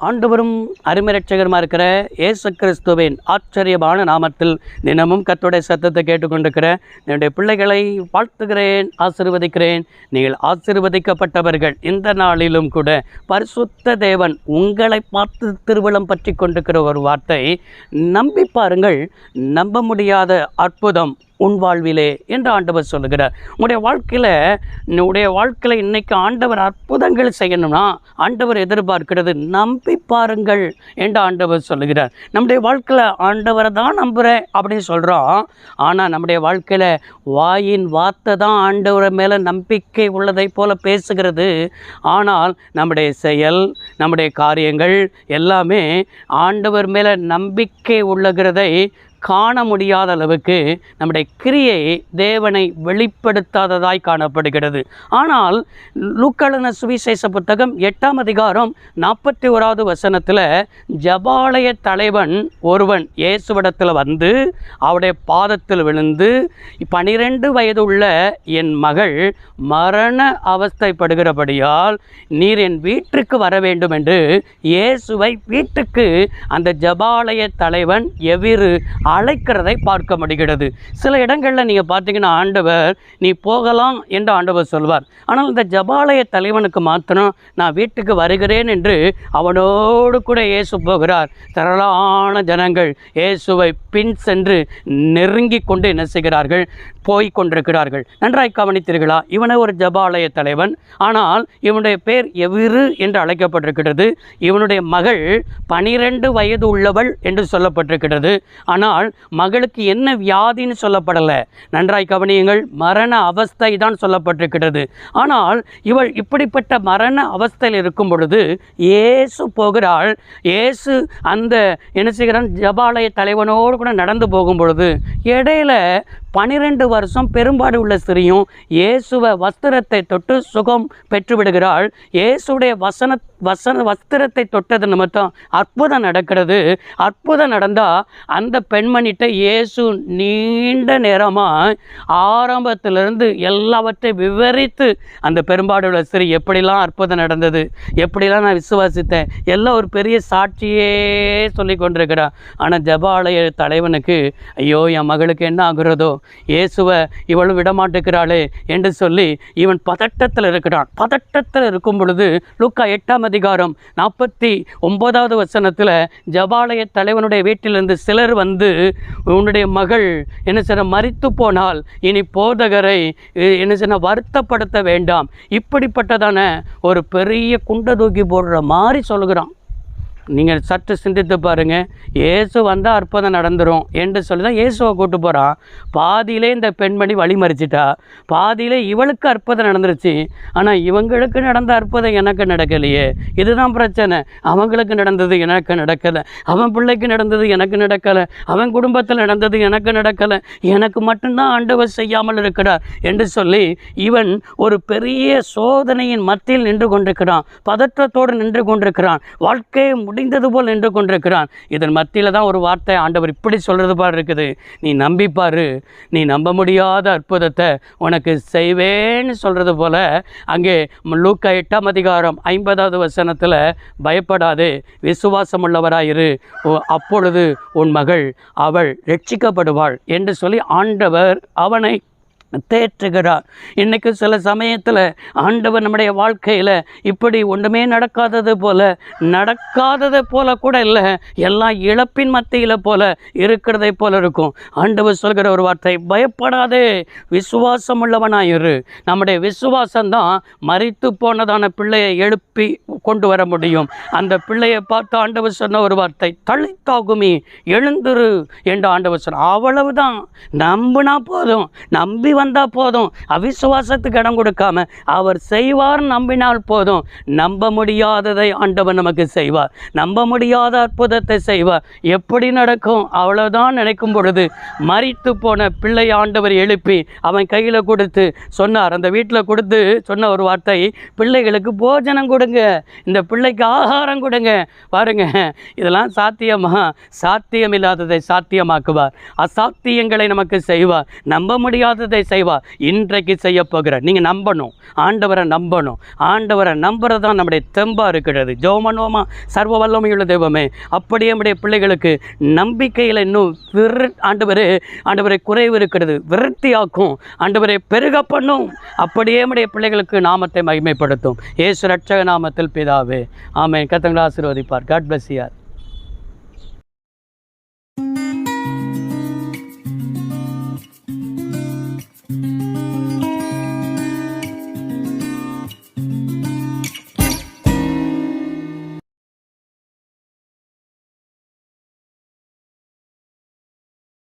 ஆண்டவரும் அருமை இரட்சகருமா இருக்கிற இயேசு கிறிஸ்துவின் ஆச்சரியமான நாமத்தில் தினமும் கர்த்தருடைய சத்தத்தை கேட்டுக்கொண்டிருக்கிற என்னுடைய பிள்ளைகளை வாழ்த்துகிறேன், ஆசீர்வதிக்கிறேன். நீங்கள் ஆசீர்வதிக்கப்பட்டவர்கள். இந்த நாளிலும் கூட பரிசுத்த தேவன் உங்களை பார்த்து திருவிழம் பற்றி கொண்டிருக்கிற ஒரு வார்த்தை, நம்பி பாருங்கள், நம்ப முடியாத அற்புதம் உன் வாழ்விலே என்று ஆண்டவர் சொல்லுகிறார். உங்களுடைய வாழ்க்கையில் இன்னைக்கு ஆண்டவர் அற்புதங்கள் செய்யணும்னா ஆண்டவர் எதிர்பார்க்கிறது நம்பி பாருங்கள் என்று ஆண்டவர் சொல்லுகிறார். நம்முடைய வாழ்க்கையில் ஆண்டவரை தான் நம்புகிறேன் அப்படின்னு சொல்கிறோம். ஆனால் நம்முடைய வாழ்க்கையில் வாயின் வார்த்தை தான் ஆண்டவரை மேலே நம்பிக்கை உள்ளதை போல பேசுகிறது. ஆனால் நம்முடைய செயல், நம்முடைய காரியங்கள் எல்லாமே ஆண்டவர் மேலே நம்பிக்கை உள்ளகிறதை காண முடியாத அளவுக்கு நம்முடைய கிரியை தேவனை வெளிப்படுத்தாததாய் காணப்படுகிறது. ஆனால் லூக்கான சுவிசேஷ புத்தகம் 8ஆம் அதிகாரம் 41வது வசனத்தில் ஜபாலய தலைவன் ஒருவன் இயேசுவிடத்தில் வந்து அவருடைய பாதத்தில் விழுந்து, 12 வயது உள்ள என் மகள் மரண அவஸ்தைப்படுகிறபடியால் நீர் என் வீட்டுக்கு வர வேண்டும் என்று இயேசுவை வீட்டுக்கு அந்த ஜபாலய தலைவன் எவ்விரு அழைக்கிறதை பார்க்க முடிகிறது. சில இடங்களில் நீங்கள் பார்த்தீங்கன்னா ஆண்டவர் நீ போகலாம் என்று ஆண்டவர் சொல்வார். ஆனால் இந்த ஜபாலய தலைவனுக்கு மாத்திரம் நான் வீட்டுக்கு வருகிறேன் என்று அவனோடு கூட இயேசு போகிறார். திரளான ஜனங்கள் இயேசுவை பின் சென்று நெருங்கி கொண்டு என்ன செய்கிறார்கள்? போய் கொண்டிருக்கிறார்கள். நன்றாய் கவனித்தீர்களா? இவனை ஒரு ஜபாலய தலைவன், ஆனால் இவனுடைய பேர் எவ்விரு என்று அழைக்கப்பட்டிருக்கிறது. இவனுடைய மகள் 12 வயது உள்ளவள் என்று சொல்லப்பட்டிருக்கிறது. ஆனால் மகளுக்கு என்ன வியாதின்னு சொல்லப்படலை. நன்றாய் கவனியுங்கள், மரண அவஸ்தை தான் சொல்லப்பட்டிருக்கிறது. ஆனால் இவள் இப்படிப்பட்ட மரண அவஸ்தையில் இருக்கும் பொழுது இயேசு போகிறாள். இயேசு அந்த என்ன செய்கிறான்? ஜபாலய தலைவனோடு கூட நடந்து போகும் பொழுது இடையில 12 வருஷம் பெரும்பாடு உள்ள ஸ்திரியும் இயேசுவை வஸ்திரத்தை தொட்டு சுகம் பெற்று விடுகிறாள். இயேசுடைய வஸ்திரத்தை தொட்டது நிமித்தம் அற்புதம் நடக்கிறது. அற்புதம் நடந்தால் அந்த பெண்மணிட்ட இயேசு நீண்ட நேரமாக ஆரம்பத்திலிருந்து எல்லாவற்றையும் விவரித்து அந்த பெரும்பாடு உள்ள ஸ்திரீ எப்படிலாம் அற்புதம் நடந்தது, எப்படிலாம் நான் விசுவாசித்தேன், எல்லாம் ஒரு பெரிய சாட்சியே சொல்லி கொண்டிருக்கிறார். ஆனால் ஜபாலய தலைவனுக்கு ஐயோ என் மகளுக்கு என்ன ஆகுறதோ, இயேசுவை இவளும் விடமாட்டுக்கிறாளே என்று சொல்லி இவன் பதட்டத்தில் இருக்கிறான். பதட்டத்தில் இருக்கும் பொழுது லூக்கா 8ஆம் அதிகாரம் 49வது வசனத்தில் ஜபாலய தலைவனுடைய வீட்டிலிருந்து சிலர் வந்து, உன்னுடைய மகள் என்ன செய்ய மரித்து போனால் இனி போதகரை என்ன செய்ய வருத்தப்படுத்த வேண்டாம், இப்படிப்பட்டதான ஒரு பெரிய குண்டை தூக்கி போடுற மாதிரி சொல்கிறான். நீங்கள் சற்று சிந்தித்து பாருங்கள். இயேசு வந்தால் அற்புதம் நடந்துடும் என்று சொல்லி தான் இயேசுவை கூப்பிட்டு போகிறான். பாதியிலே இந்த பெண்மணி வழிமறிச்சிட்டா, பாதியிலே இவளுக்கு அற்புதம் நடந்துருச்சு. ஆனால் இவங்களுக்கு நடந்த அற்புதம் எனக்கு நடக்கலையே, இதுதான் பிரச்சனை. அவங்களுக்கு நடந்தது எனக்கு நடக்கலை, அவன் பிள்ளைக்கு நடந்தது எனக்கு நடக்கலை, அவன் குடும்பத்தில் நடந்தது எனக்கு நடக்கலை, எனக்கு மட்டும்தான் ஆண்டவர் செய்யாமல் இருக்கிறார் என்று சொல்லி இவன் ஒரு பெரிய சோதனையின் மத்தியில் நின்று கொண்டிருக்கிறான். பதற்றத்தோடு நின்று கொண்டிருக்கிறான். வாழ்க்கையை முடிந்தது போல் நின்று கொண்டிருக்கிறான். இதன் மத்தியில் தான் ஒரு வார்த்தை ஆண்டவர் இப்படி சொல்கிறது பாரு இருக்குது, நீ நம்பிப்பாரு, நீ நம்ப முடியாத அற்புதத்தை உனக்கு செய்வேன்னு சொல்கிறது போல. அங்கே லூக்கா 8ஆம் அதிகாரம் 50வது வசனத்தில் பயப்படாதே, விசுவாசமுள்ளவராயிரு, அப்பொழுது உன் மகள் அவள் ரட்சிக்கப்படுவாள் என்று சொல்லி ஆண்டவர் அவனை தேற்றுகிறார். இன்றைக்கு சில சமயத்தில் ஆண்டவர் நம்முடைய வாழ்க்கையில் இப்படி ஒன்றுமே நடக்காதது போல கூட இல்லை, எல்லாம் இழப்பின் மத்தியில் போல இருக்கிறதை போல இருக்கும். ஆண்டவர் சொல்கிற ஒரு வார்த்தை, பயப்படாதே, விசுவாசம் உள்ளவனாயிரு. நம்முடைய விசுவாசம்தான் மரித்து போனதான பிள்ளையை எழுப்பி கொண்டு வர முடியும். அந்த பிள்ளையை பார்த்து ஆண்டவர் சொன்ன ஒரு வார்த்தை, தளித்தாகுமி எழுந்துரு என்று ஆண்டவர் சொன்ன. அவ்வளவுதான், நம்பினா போதும், நம்பி வந்தால் போதும். அவிசுவாசத்துக்கு இடம் கொடுக்காம அவர் செய்வார் நம்பினால் போதும். நம்ப முடியாததை ஆண்டவர் நமக்கு செய்வார். நம்ப முடியாத அற்புதத்தை செய்வார். எப்படி நடக்கும்? அவ்வளோதான் நினைக்கும் பொழுது மரித்து போன பிள்ளை ஆண்டவர் எழுப்பி அவன் கையில் கொடுத்து சொன்னார். அந்த வீட்டில் கொடுத்து சொன்ன ஒரு வார்த்தை, பிள்ளைகளுக்கு போஜனம் கொடுங்க, இந்த பிள்ளைக்கு ஆகாரம் கொடுங்க. பாருங்க, இதெல்லாம் சாத்தியமா? சாத்தியமில்லாததை சாத்தியமாக்குவார். அசாத்தியங்களை நமக்கு செய்வார். நம்ப முடியாததை செய்வார், இன்றைக்கு செய்ய போகிறார். நீங்கள் நம்பணும், ஆண்டவரை நம்பணும். ஆண்டவரை நம்புறது தான் நம்முடைய தெம்பாக இருக்கிறது. ஜெபம் பண்ணுவோமா? சர்வ வல்லமையுள்ள தெய்வமே, அப்படியே நம்முடைய பிள்ளைகளுக்கு நம்பிக்கையில் இன்னும் ஆண்டவரை குறைவு இருக்கிறது, விரக்தியாக்கும். ஆண்டவரை பெருக பண்ணும். அப்படியே நம்முடைய பிள்ளைகளுக்கு நாமத்தை மகிமைப்படுத்தும். இயேசு ரட்சக நாமத்தில் பிதாவே, ஆமென். கர்த்தர் ஆசீர்வதிப்பார். God bless you.